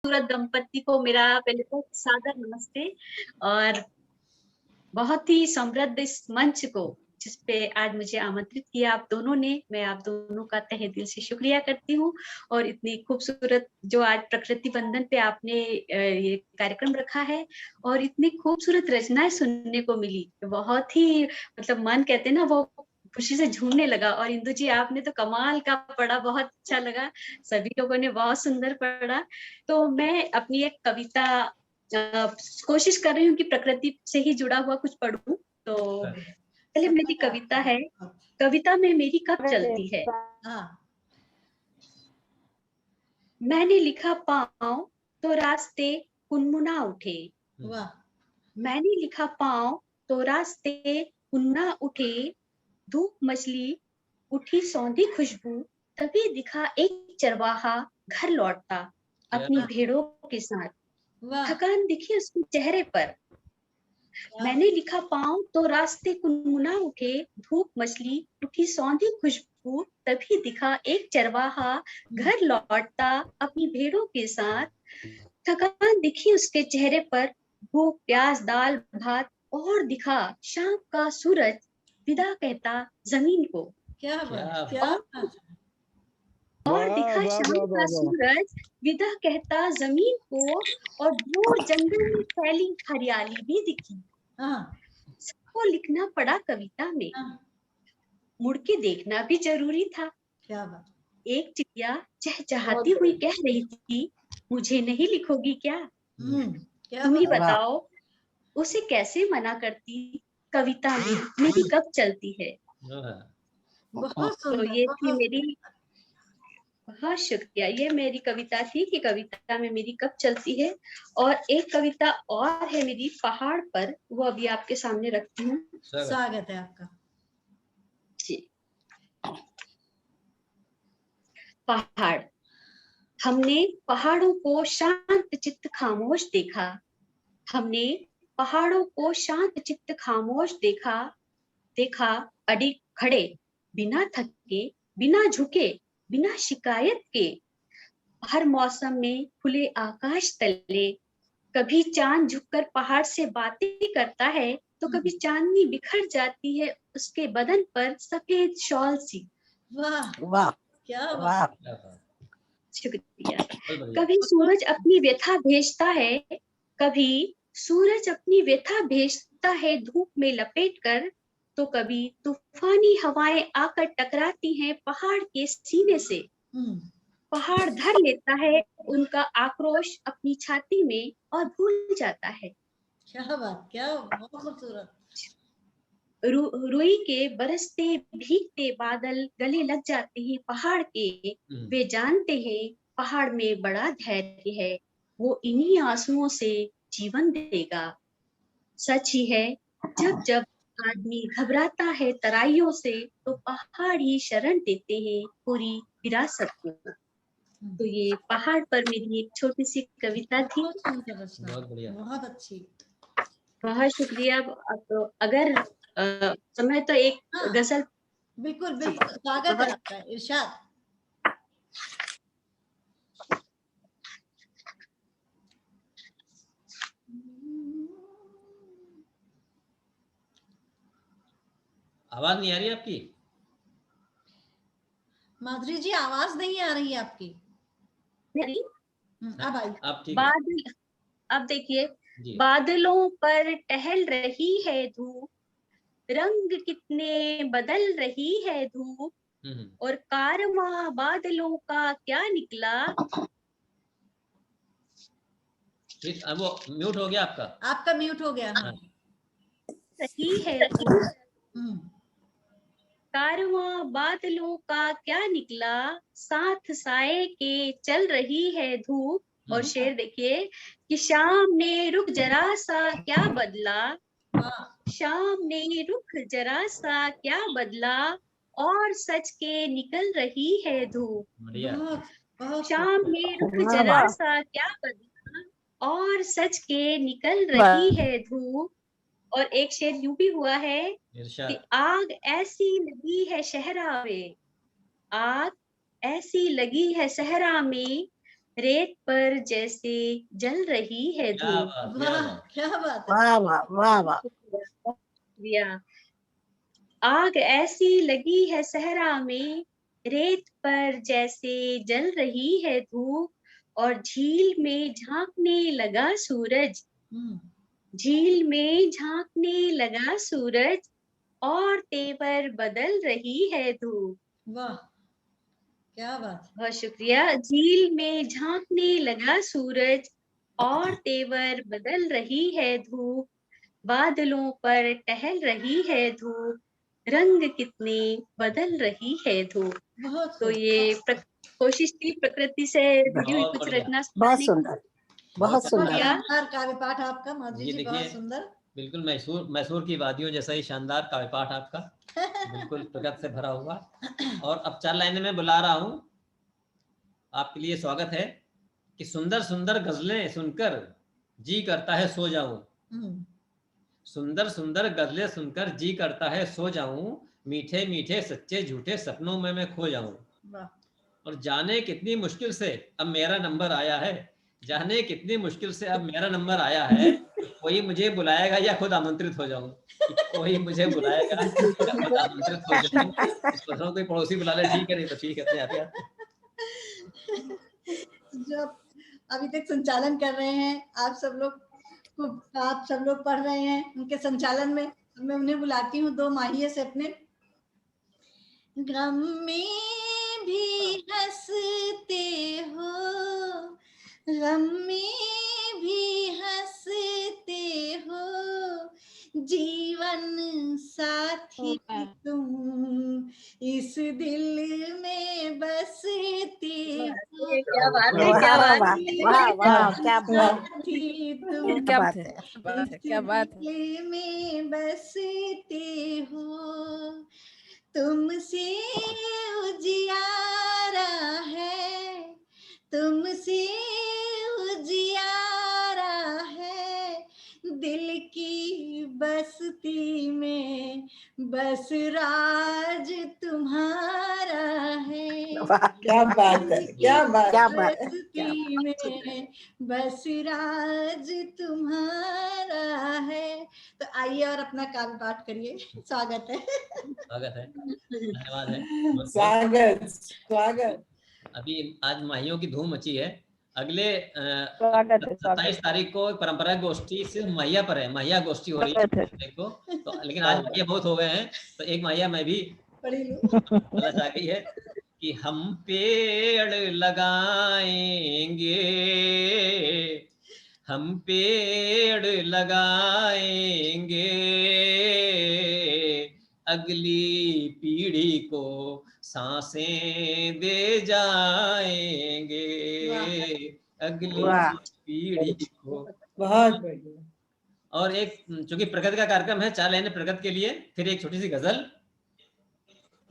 खूबसूरत दंपति को मेरा पहले तो सादर नमस्ते और बहुत ही समृद्ध इस मंच को जिसपे आज मुझे आमंत्रित किया आप दोनों ने, मैं आप दोनों का तहे दिल से शुक्रिया करती हूँ। और इतनी खूबसूरत जो आज प्रकृति बंधन पे आपने ये कार्यक्रम रखा है और इतनी खूबसूरत रचनाएं सुनने को मिली, बहुत ही मतलब मन कहते हैं ना वो खुशी से झूमने लगा। और इंदु जी आपने तो कमाल का पढ़ा, बहुत अच्छा लगा, सभी लोगों ने बहुत सुंदर पढ़ा। तो मैं अपनी एक कविता कोशिश कर रही हूँ कि प्रकृति से ही जुड़ा हुआ कुछ पढ़ूं। तो पहले मेरी कविता है, कविता में मेरी कब चलती है। मैंने लिखा पाँव तो रास्ते कुनमुना उठे, मैंने लिखा पाँव तो रास्ते कुनमुना उठे, धूप मचली उठी सौंधी खुशबू, तभी दिखा एक चरवाहा घर लौटता अपनी भेड़ों के साथ, थकान दिखी उसके चेहरे पर। मैंने लिखा पाँव तो रास्ते कुनमुना उठे, धूप मचली उठी सौंधी खुशबू, तभी दिखा एक चरवाहा घर लौटता अपनी भेड़ों के साथ, थकान दिखी उसके चेहरे पर, भूख प्यास दाल भात, और दिखा शाम का सूरज विदा कहता जमीन को। क्या बात, क्या बात। और दिखा शाम का सूरज विदा कहता जमीन को, और दूर जंगल में फैली हरियाली भी दिखी। सबको लिखना पड़ा कविता में, मुड़ के देखना भी जरूरी था। क्या बात। एक चिड़िया चहचहाती हुई कह रही थी, मुझे नहीं लिखोगी क्या। तुम ही बताओ उसे कैसे मना करती, कविता में मेरी कब चलती है। बहुत तो सुंदर, ये थी मेरी, बहुत शुक्रिया, ये मेरी कविता थी कि कविता में मेरी कब चलती है। और एक कविता और है मेरी पहाड़ पर, वो अभी आपके सामने रखती हूँ। स्वागत है आपका जी। पहाड़। हमने पहाड़ों को शांत चित्त खामोश देखा, हमने पहाड़ों को शांत चित्त खामोश देखा, देखा अड़ी खड़े बिना थके बिना झुके बिना शिकायत के, हर मौसम में खुले आकाश तले, कभी चांद झुककर पहाड़ से बातें करता है, तो कभी चांदनी बिखर जाती है उसके बदन पर सफेद शॉल सी। वाह वाह, क्या बात। शुक्रिया। कभी सूरज अपनी व्यथा भेजता है, कभी सूरज अपनी व्यथा भेजता है धूप में लपेट कर, तो कभी तूफानी हवाएं आकर टकराती हैं पहाड़ के सीने से। पहाड़ धर लेता है उनका आक्रोश अपनी छाती में और भूल जाता है। क्या बात, क्या बहुत खूबसूरत। रुई के बरसते भीगते बादल गले लग जाते हैं पहाड़ के, वे जानते हैं पहाड़ में बड़ा धैर्य है, वो इन्हीं आंसुओं से जीवन देगा। सच ही है, जब जब आदमी घबराता है तराइयों से, तो पहाड़ ही शरण देते हैं पूरी विरासत को। तो ये पहाड़ पर मेरी एक छोटी सी कविता थी। बहुत बढ़िया, बहुत अच्छी। बहुत शुक्रिया। अब तो अगर समय तो एक गजल। बिल्कुल बिल्कुल, स्वागत है आपका, इरशाद। आवाज नहीं आ रही आपकी माधुरी जी, आवाज नहीं आ रही है आपकी। अब आई। अब ठीक है। बादल, अब देखिए, बादलों पर टहल रही है धूप, रंग कितने बदल रही है धूप, और कारवां बादलों का क्या निकला। ठीक, अब वो म्यूट हो गया आपका, आपका म्यूट हो गया। हाँ। रही है धूप, कारवां बादलों का क्या निकला, साथ साए के चल रही है धूप। और शेर देखिए कि शाम ने रुख जरा सा क्या बदला, शाम ने रुख जरा सा क्या बदला, और सच के निकल रही है धूप। शाम ने रुख जरा सा क्या बदला, और सच के निकल रही है धूप। और एक शेर यूं भी हुआ है कि आग ऐसी लगी है सहरा में, आग ऐसी लगी है सहरा में, रेत पर जैसे जल रही है क्या धूप। बात, क्या वाह बात। क्या बात है। वाह वाह वाह वाह। या आग ऐसी लगी है सहरा में, रेत पर जैसे जल रही है धूप, और झील में झांकने लगा सूरज। झील में झांकने लगा सूरज, और तेवर बदल रही है धूप। वाह क्या बात है। बहुत शुक्रिया। झील में झांकने लगा सूरज, और तेवर बदल रही है धूप, बादलों पर टहल रही है धूप, रंग कितने बदल रही है धूप। बहुत तो खूब। ये कोशिश की प्रकृति से जुड़ी हुई बहुत कुछ बढ़िया। रचना बहुत सुनाने की। सुंदर, बहुत सुंदर। शानदार काव्य पाठ आपका माधुरी ये जी, देखिए, बहुत सुंदर। बिल्कुल मैसूर की वादियों जैसा ही शानदार काव्य पाठ आपका, बिल्कुल प्रकृति से भरा हुआ। और अब 4 लाइनें मैं बुला रहा हूं आपके लिए। स्वागत है कि सुंदर सुंदर गजलें सुनकर जी करता है सो जाऊं। सुंदर सुंदर गजलें सुनकर जी करता है सो जाऊं, मीठे मीठे सच्चे झूठे सपनों में मैं खो जाऊं। वाह और जाने कितनी मुश्किल से अब मेरा नंबर आया है, जाने कितनी मुश्किल से अब मेरा नंबर आया है, कोई मुझे बुलाएगा या खुद आमंत्रित हो जाऊं। कोई मुझे बुलाएगा या खुद आमंत्रित हो जाऊं। सोच रहा हूं कोई पड़ोसी बुला ले, ठीक है, नहीं तो ठीक है, अपने आप ही। जो अभी तक संचालन कर रहे हैं आप सब लोग पढ़ रहे हैं, उनके संचालन में मैं उन्हें बुलाती हूँ 2 माहिए से अपने। गम में भी हंसते हो, गम में भी हंसते हो, जीवन साथी तुम इस दिल में बसते हो। क्या बात है, वाह क्या वाह बात है। वाह वाह, क्या बात साथी तुम है, क्या बात है। क्या बात है। दिल में बसते हो, तुमसे उजियारा है, तुमसे उजियारा है, दिल की बस्ती में बस राज तुम्हारा है। वाह, क्या बात है, क्या बात, क्या बात है, बस्ती में बस राज तुम्हारा है। तो आइए और अपना काव्य पाठ करिए। स्वागत है। स्वागत है, धन्यवाद है। स्वागत स्वागत। अभी आज माहियों की धूम मची है। अगले स्वागत है, 27 तारीख को परंपरा गोष्ठी सिर्फ माहिया पर है, माहिया गोष्ठी हो रही है देखो। तो लेकिन आज माहिया बहुत हो गए हैं, तो एक माहिया मैं भी पढ़ी लो। आ गई है कि हम पेड़ लगाएंगे, हम पेड़ लगाएंगे, अगली पीढ़ी को सांसें दे जाएंगे, अगली पीढ़ी को। बहुत बढ़िया। और एक, चूंकि प्रकृति का कार्यक्रम है, 4 लाइनें प्रकृति के लिए, फिर एक छोटी सी गजल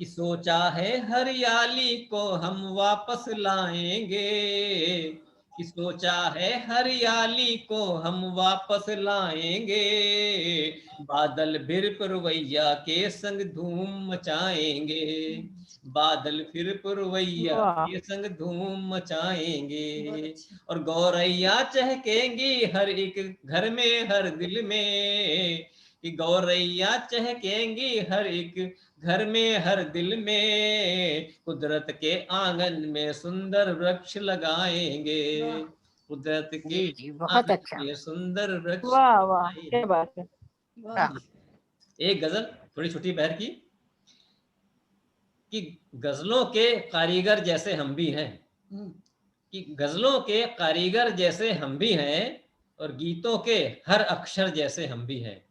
कि सोचा है हरियाली को हम वापस लाएंगे, कि सोचा है हरियाली को हम वापस लाएंगे, बादल फिर पुरवैया के संग धूम मचाएंगे, बादल फिर पुरवैया के संग धूम मचाएंगे, और गौरैया चहकेंगी हर एक घर में हर दिल में, कि गौरैया चहकेंगी हर एक घर में हर दिल में, कुदरत के आंगन में सुंदर वृक्ष लगाएंगे, कुदरत के बहुत अच्छा। में सुंदर वृक्ष। वाह वाह, क्या बात है। एक गजल थोड़ी छोटी बहर की कि गजलों के कारीगर जैसे हम भी हैं, कि गजलों के कारीगर जैसे हम भी हैं, और गीतों के हर अक्षर जैसे हम भी हैं।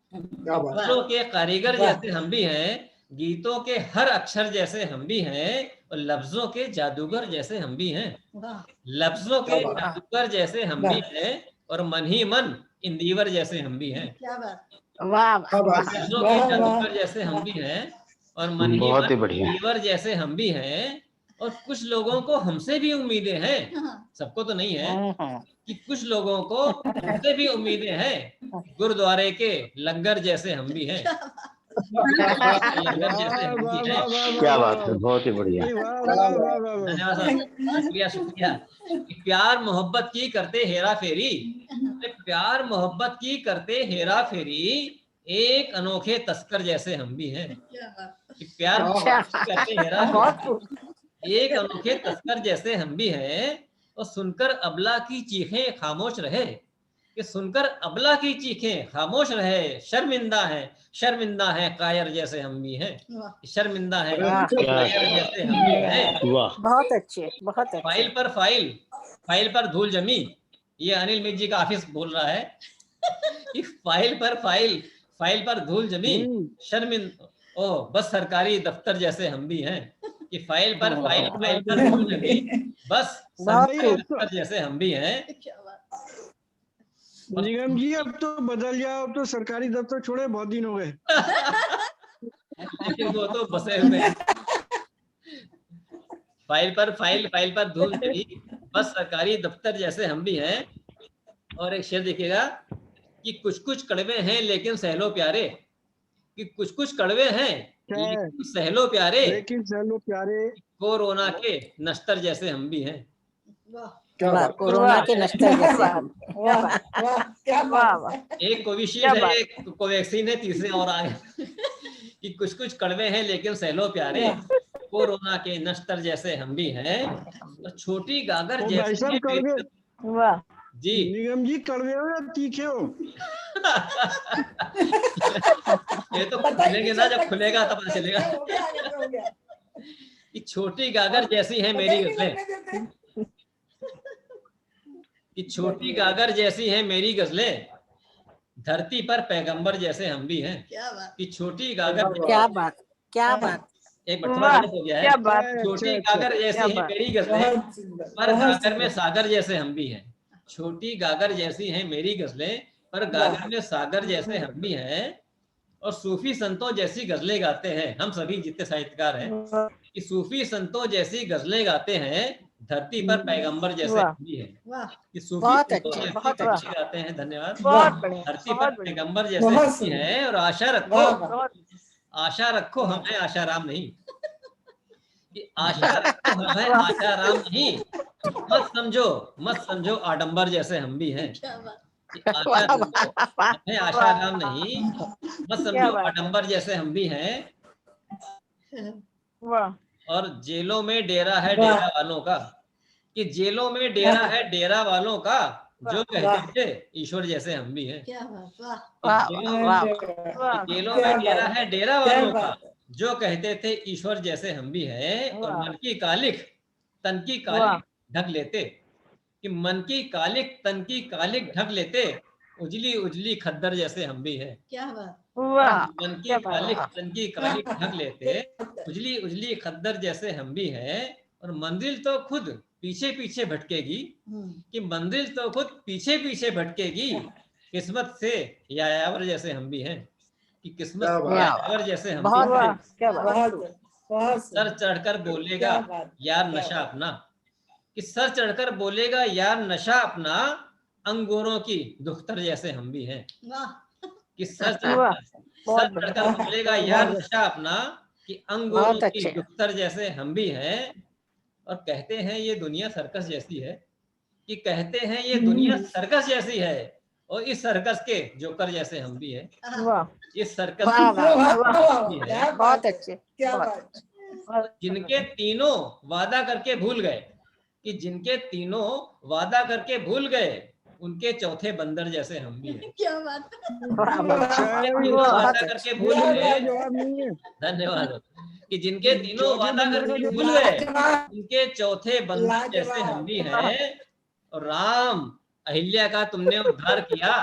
गजलों के कारीगर जैसे हम भी हैं, गीतों के हर अक्षर जैसे हम भी हैं, और लफ्जों के जादूगर जैसे हम भी हैं, लफ्जों के जादूगर जैसे हम भी हैं, और मन ही मन इंदीवर जैसे हम भी हैं। क्या बात। वाह लफ्जों के जादूगर जैसे हम भी हैं, और मन ही बहुत ही मन बढ़िया। इंदीवर जैसे हम भी हैं, और कुछ लोगों को हमसे भी उम्मीदें हैं, सबको तो नहीं है, कि कुछ लोगों को हमसे भी उम्मीदें हैं, गुरुद्वारे के लंगर जैसे हम भी हैं। लंगर जैसे हम भी हैं। क्या बात है, बहुत ही बढ़िया। धन्यवाद सर, शुक्रिया शुक्रिया। प्यार मोहब्बत की करते हेरा फेरी, प्यार मोहब्बत की करते हेरा फेरी, एक अनोखे तस्कर जैसे हम भी हैं। प्यार मोहब्बत की करते हेरा फेरी, एक अनोखे तस्कर जैसे हम भी हैं। और सुनकर अबला की चीखें खामोश रहे, कि सुनकर अबला की चीखें खामोश रहे, शर्मिंदा है कायर जैसे हम भी हैं। शर्मिंदा है कायर जैसे हम भी हैं। वाह, बहुत अच्छे, बहुत अच्छे। फाइल पर धूल जमी, ये अनिल मित जी का ऑफिस बोल रहा है कि फाइल पर धूल जमी, बस सरकारी दफ्तर जैसे हम भी हैं। कि फाइल पर धूल जमी, बस सरकारी दफ्तर जैसे हम भी हैं। निगम जी अब तो बदल जाओ, अब तो सरकारी दफ्तर छोड़े बहुत दिन हो गए। लेकिन वो तो बसे हुए हैं। फाइल पर धूल जमी, बस सरकारी दफ्तर जैसे हम भी हैं। और एक शेर देखिएगा कि कुछ कड़वे हैं लेकिन सहलो प्यारे, कि कुछ कड़वे हैं लेकिन सहलो प्यारे, कोरोना के नश्तर जैसे हम भी हैं। कोरोना के नश्तर जैसे हम। एक कोविशील्ड है, एक कोवैक्सीन है, तीसरे और आए कि कुछ कड़वे हैं लेकिन सहलो प्यारे, कोरोना के नश्तर जैसे हम भी हैं। और छोटी गागर जैसे वाह जी निगम जी, कड़वे हो या तीखे हो? ये तो खुलेंगे ना, जब खुलेगा तब पता चलेगा। कि छोटी गागर जैसी है मेरी गजलें, कि छोटी गागर जैसी है मेरी गजलें, धरती पर पैगंबर जैसे हम भी हैं। कि छोटी गागर, क्या बात एक बटवा गलत हो गया है। छोटी गागर जैसी है मेरी गजलें, पर गागर में सागर जैसे हम भी हैं। छोटी गागर जैसी हैं मेरी गजलें, पर गागर में सागर जैसे हम भी हैं। और सूफी संतों जैसी गजलें गाते हैं हम सभी जितने साहित्यकार हैं। कि सूफी संतों जैसी गजलें गाते हैं, धरती पर पैगंबर जैसे हम भी हैं। कि सूफी संतों जैसी गजलें गाते हैं, धन्यवाद, धरती पर पैगंबर जैसे हम भी हैं। और आशा रखो हम हैं आशाराम नहीं, कि आशा रखो हम हैं आशाराम नहीं, मत समझो आडंबर जैसे हम भी हैं। आशा रखो हमें आशाराम नहीं, मत समझो आडंबर जैसे हम भी हैं। और जेलों में डेरा है डेरा वालों का, कि जेलों में डेरा है डेरा वालों का, जो कहते थे ईश्वर जैसे हम भी हैं। जेलों में डेरा है डेरा वालों का, जो कहते थे ईश्वर जैसे हम भी हैं। और मन की कालिख तन की कालिख ढक लेते, कि मन की कालिख तन की कालिख ढक लेते, उजली खद्दर जैसे हम भी हैं। मन की कालिख तन की कालिख ढक लेते, उजली खद्दर जैसे हम भी हैं। और मंजिल तो खुद पीछे भटकेगी, कि मंजिल तो खुद पीछे भटकेगी, किस्मत से यायावर जैसे हम भी हैं। कि किस्मत से यायावर जैसे हम भी हैं। सर चढ़कर बोलेगा यार नशा अपना, कि सर चढ़कर बोलेगा यार नशा अपना, अंगूरों की दुख्तर जैसे हम भी हैं। कि सर चढ़कर बोलेगा यार नशा अपना, कि अंगूरों की दुख्तर जैसे हम भी हैं। और कहते हैं ये दुनिया सर्कस जैसी है, कि कहते हैं ये दुनिया सर्कस जैसी है, और इस सर्कस के जोकर जैसे हम भी हैं। इस सर्कस बहुत अच्छे। जिनके तीनों वादा करके भूल गए, कि जिनके तीनों वादा करके भूल गए, उनके चौथे बंदर जैसे हम भी हैं। क्या बात वादा करके भूल गए, धन्यवाद, कि जिनके तीनों वादा करके भूल गए, उनके चौथे बंदर जैसे हम भी हैं। और राम अहिल्या का तुमने उद्धार किया,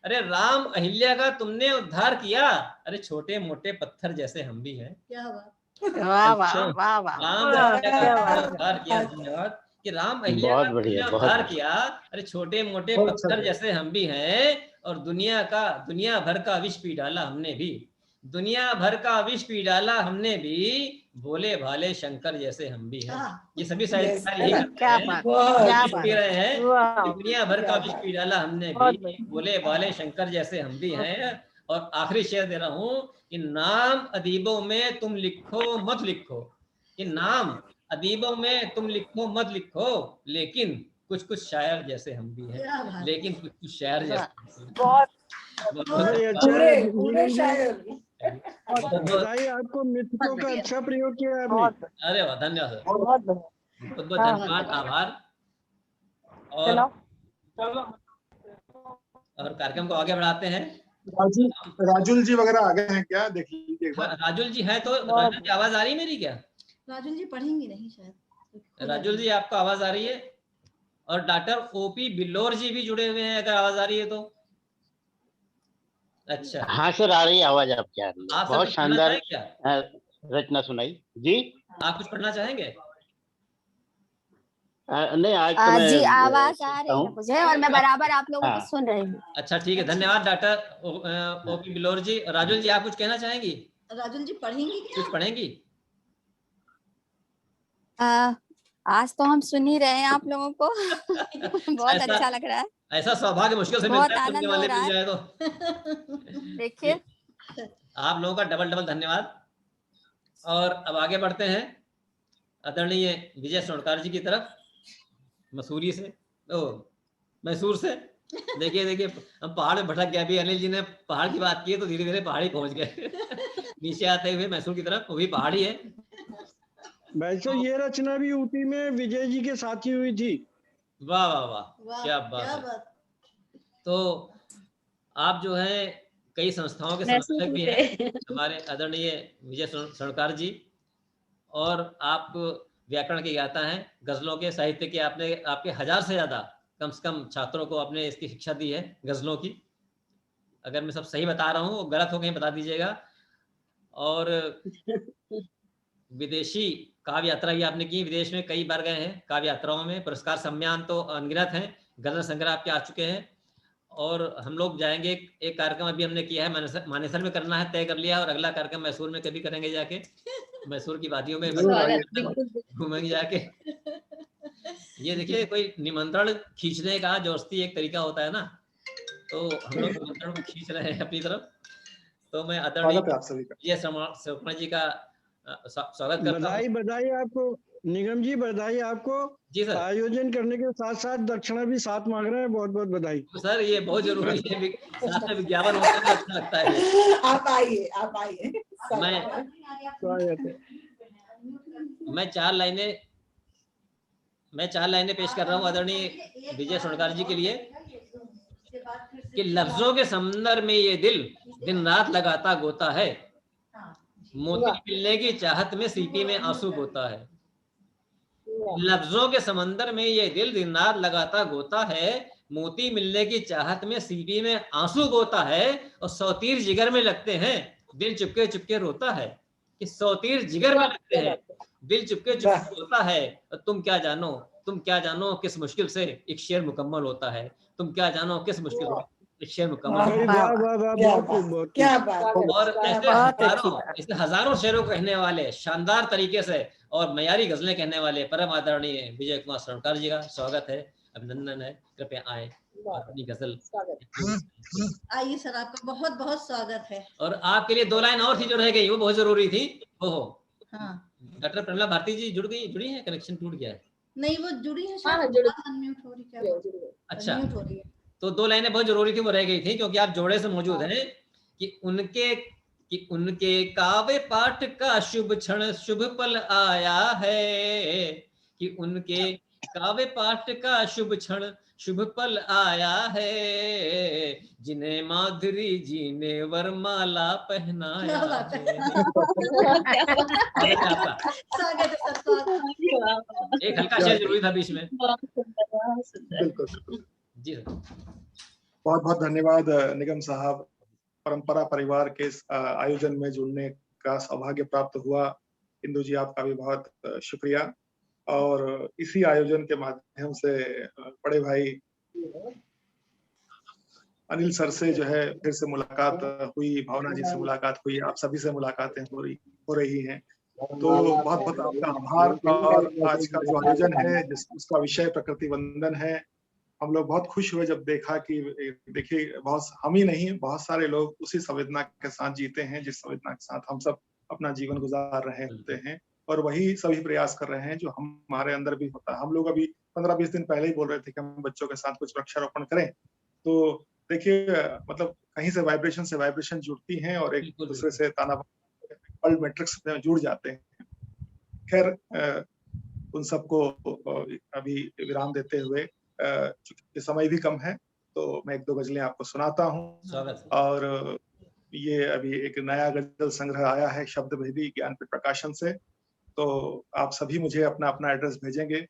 अरे राम अहिल्या का तुमने उद्धार किया, अरे छोटे मोटे पत्थर जैसे हम भी हैं। क्या बात, राम अहिल्या का उद्धार किया, धन्यवाद, कि राम अहिल्या का तुमने उद्धार किया, अरे छोटे मोटे पत्थर जैसे हम भी हैं। और दुनिया भर का विष पी डाला हमने भी, दुनिया भर का विष पी डाला हमने भी, भोले भाले शंकर जैसे हम भी हैं। ये सभी साहित्यकार यही करते हैं, विष पी रहे हैं, दुनिया भर का विष पी डाला हमने भी, भोले भाले शंकर जैसे हम भी हैं। और आखिरी शेर दे रहा हूं कि नाम अदीबों में तुम लिखो मत लिखो, कि नाम अदीबों में तुम लिखो मत लिखो, लेकिन कुछ कुछ शायर जैसे हम भी हैं, लेकिन कुछ कुछ शायर जैसे। बहुत भाई अच्छा पूरे है पूरे नीलम जी, शायर। बधाई आपको, मित्रों का अच्छा प्रयोग किया आपने। बहुत अरे वाह, धन्यवाद सर, बहुत बढ़िया। बहुत बहुत धन्यवाद, आभार। चलो और कार्यक्रम को आगे बढ़ाते हैं। राजुल जी वगैरह आ गए हैं क्या, देख लीजिए एक बार। राजुल जी है तो राजुल जी आवाज आ रही है मेरी क्या? राजुल जी पढ़ेंगी नहीं शायद। राजुल जी आपको आवाज आ रही है? और डॉक्टर ओपी बिल्लोर जी भी जुड़े हुए हैं, अगर आवाज आ रही है तो। अच्छा, हाँ सर, आ रही है आवाज आपकी, आ रही है। आप सब बहुत कुछ पढ़ना शानदार चाहेंगे क्या? रचना सुनाई जी। आप कुछ पढ़ना चाहेंगे? नहीं, आज तो मैं जी आवाज आ रही है हूँ। मुझे और मैं बराबर आप लोगों को हाँ। सुन रही हूँ। अच्छा ठीक है, धन्यवाद डॉक्टर ओपी बिल्लोर जी। राजुल जी आप कुछ कहना चाहेंगी? राजुल जी पढ़ेंगी क्या? कुछ पढ़ेंगी? आज तो हम सुन ही रहे हैं आप लोगों को। बहुत अच्छा लग रहा है, ऐसा सौभाग्य मुश्किल से बहुत मिलता है, सुनने आनंद हो वाले रहा मिल है। जाए तो। देखिए आप लोगों का डबल डबल धन्यवाद। और अब आगे बढ़ते हैं आदरणीय विजय सोनकार जी की तरफ, मसूरी से, मैसूर से। देखिए देखिए, हम पहाड़ में भटक गए। अभी अनिल जी ने पहाड़ की बात की है तो धीरे धीरे पहाड़ी पहुंच गए। नीचे आते हुए मैसूर की तरफ, वो भी पहाड़ी है। वैसे ये रचना भी यूपी में विजय जी के साथ ही हुई थी। वाह वाह वाह, क्या बात है। तो आप जो है कई संस्थाओं के संस्थापक भी हैं, हमारे आदरणीय विजय सोनकार जी, और आप व्याकरण के ज्ञाता हैं, गजलों के साहित्य के आपने आपके 1000 से ज्यादा कम से कम छात्रों को आपने इसकी शिक्षा दी है गजलों की। अगर मैं सब सही बता रहा हूँ, गलत हो कहीं बता दीजिएगा। और विदेशी काव्य यात्रा भी आपने की, विदेश में कई बार गए हैं काव्य यात्राओं में, पुरस्कार सम्मान तो अनगिनत हैं, गजल संग्रह आपके आ चुके हैं। और हम लोग जाएंगे, एक कार्यक्रम अभी हमने किया है मानेसर में करना है, तय कर लिया है, और अगला कार्यक्रम मैसूर में कभी करेंगे जाके, मैसूर की वादियों में घूमेंगे जाके। ये देखिए, कोई निमंत्रण खींचने का जोस्ती एक तरीका होता है ना, तो हम लोग निमंत्रण को खींच रहे हैं अपनी तरफ। तो मैं आदरणीय विजय सोनकार जी का स्वागत करता हूं। बधाई बधाई आपको निगम जी, बधाई आपको। जी सर। आयोजन करने के साथ साथ दक्षिणा भी साथ मांग रहे हैं, बहुत बहुत बधाई। तो सर ये बहुत जरूरी है, साथ में विज्ञापन होता है, अच्छा लगता है। आप आइए, आप आइए। मैं चार लाइनें पेश कर रहा हूँ आदरणीय विजय सोनकार जी के लिए, कि लफ्जों के समंदर में ये दिल दिन रात लगाता गोता है, मोती मिलने की चाहत में सीपी में आंसू गोता है। लफ्जों के समंदर में ये दिल दिन रात लगाता गोता है, मोती मिलने की चाहत में सीपी में आंसू गोता है, और सौतीर जिगर में लगते हैं, दिल चुपके चुपके रोता है। कि सौतीर जिगर में लगते हैं, दिल चुपके चुपके रोता है, और तुम क्या जानो किस मुश्किल से एक शेर मुकम्मल होता है, तुम क्या जानो किस मुश्किल से एक शेर मुकम्मल होता है। क्या बात। और ऐसे हजारों शेरों को कहने वाले, शानदार तरीके से और मयारी गजलें कहने वाले परम आदरणीय विजय कुमार सोनकार जी का स्वागत है, अभिनंदन है। कृपया आए अपनी गजल। आइए सर, आपका बहुत बहुत स्वागत है। और आपके लिए 2 लाइन और थी जो रह गई, वो बहुत जरूरी थी। ओहो, डॉक्टर प्रमिला भारती जी जुड़ी है, कनेक्शन टूट गया है? नहीं, वो जुड़ी है, अनम्यूट हो रही, क्या? अच्छा, तो 2 लाइनें बहुत जरूरी थी, वो रह गई थी, क्योंकि आप जोड़े से मौजूद हैं। कि उनके काव्य पाठ का शुभ क्षण शुभ पल आया है, कि उनके काव्य पाठ का शुभ क्षण शुभ पल आया है, जिन्हें माधुरी जी ने वरमाला पहनाया है। एक हल्का शेर जरूरी था बीच में। जी सर, बहुत बहुत धन्यवाद निगम साहब। परंपरा परिवार के आयोजन में जुड़ने का सौभाग्य प्राप्त हुआ। इंदु जी, आपका भी बहुत शुक्रिया। और इसी आयोजन के माध्यम से बड़े भाई अनिल सर से जो है फिर से मुलाकात हुई, भावना जी से मुलाकात हुई, आप सभी से मुलाकातें हो रही हैं। तो बहुत बहुत आपका आभार। और आज का जो आयोजन है उसका विषय प्रकृति वंदन है, हम लोग बहुत खुश हुए जब देखा कि देखिए बहुत हम ही नहीं बहुत सारे लोग उसी संवेदना के साथ जीते हैं जिस संवेदना के साथ हम सब अपना जीवन गुजार रहे होते हैं, और वही सभी प्रयास कर रहे हैं जो हमारे अंदर भी होता है। हम लोग अभी 15-20 दिन पहले ही बोल रहे थे कि हम बच्चों के साथ कुछ वृक्षारोपण करें, तो देखिए मतलब कहीं से वाइब्रेशन जुड़ती हैं और एक दूसरे से तानाबाना मैट्रिक्स में जुड़ जाते हैं। खैर उन सबको अभी विराम देते हुए चूंकि समय भी कम है तो मैं 1-2 गजलें आपको सुनाता हूँ। और ये अभी एक नया गजल संग्रह आया है शब्द भेदी ज्ञानपीठ प्रकाशन से, तो आप सभी मुझे अपना अपना एड्रेस भेजेंगे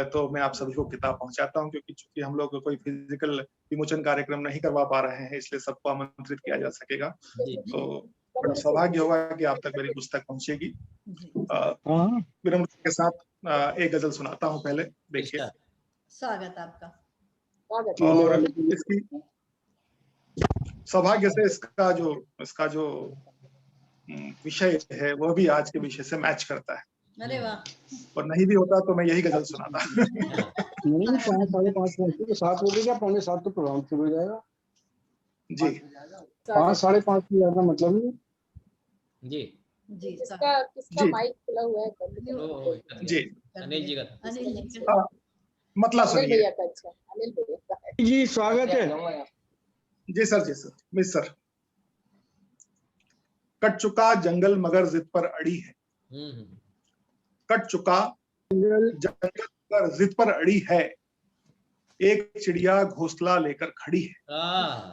तो मैं आप सभी को किताब पहुंचाता हूं, क्योंकि चूंकि हम लोग कोई फिजिकल विमोचन कार्यक्रम नहीं करवा पा रहे हैं इसलिए सबको आमंत्रित किया जा सकेगा। तो बड़ा सौभाग्य होगा कि आप तक मेरी पुस्तक पहुंचेगी। विनम्रता के साथ एक गजल सुनाता हूं पहले, देखिए। स्वागत आपका। और इसकी सौभाग्य से इसका जो विषय है वो भी आज के विषय से मैच करता है। अरे वाह। और नहीं भी होता तो मैं यही गजल सुनाता। नहीं 5-5:30 पहुंचे तो 7 बजे क्या 6:45 तो प्रोग्राम शुरू हो जाएगा जी। 5-5:30 की ज्यादा मतलब नहीं जी जी। किसका माइक खुला हुआ है? जी अनिल जी का था। अनिल जी का मतलब सुनिए। अच्छा अनिल भैया का जी स्वागत है जी सर मिस सर। कट चुका जंगल मगर जिद पर अड़ी है, कट चुका जंगल मगर जिद पर अड़ी है, एक चिड़िया घोंसला लेकर खड़ी है।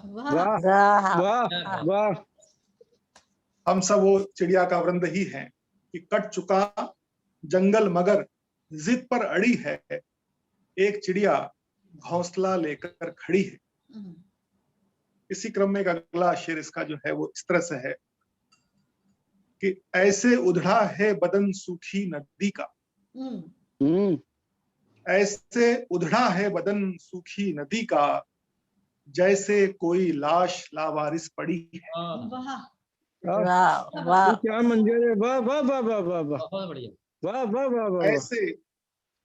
वाह वाह वाह। हम सब वो चिड़िया का वृंद ही हैं कि कट चुका जंगल मगर जिद पर अड़ी है, एक चिड़िया घोंसला लेकर खड़ी है। इसी क्रम में एक अगला शेर इसका जो है वो इस तरह से है कि ऐसे उधड़ा है बदन सूखी नदी का, ऐसे उधड़ा है बदन सूखी नदी का, जैसे कोई लाश लावारिस पड़ी है। वाह वाह क्या मंजर है। वाह वाह वाह वाह वाह वाह बहुत बढ़िया। वाह वाह वाह वाह।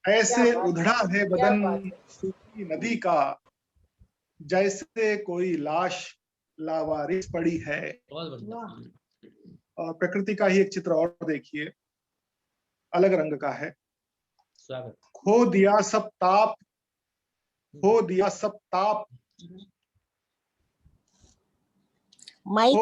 ऐसे उधड़ा है बदन सूखी नदी का, जैसे कोई लाश लावारिस पड़ी है। बहुत बढ़िया। और प्रकृति का ही एक चित्र और देखिए, अलग रंग का है। स्वागत। खो दिया सब ताप, खो दिया सब ताप, माइक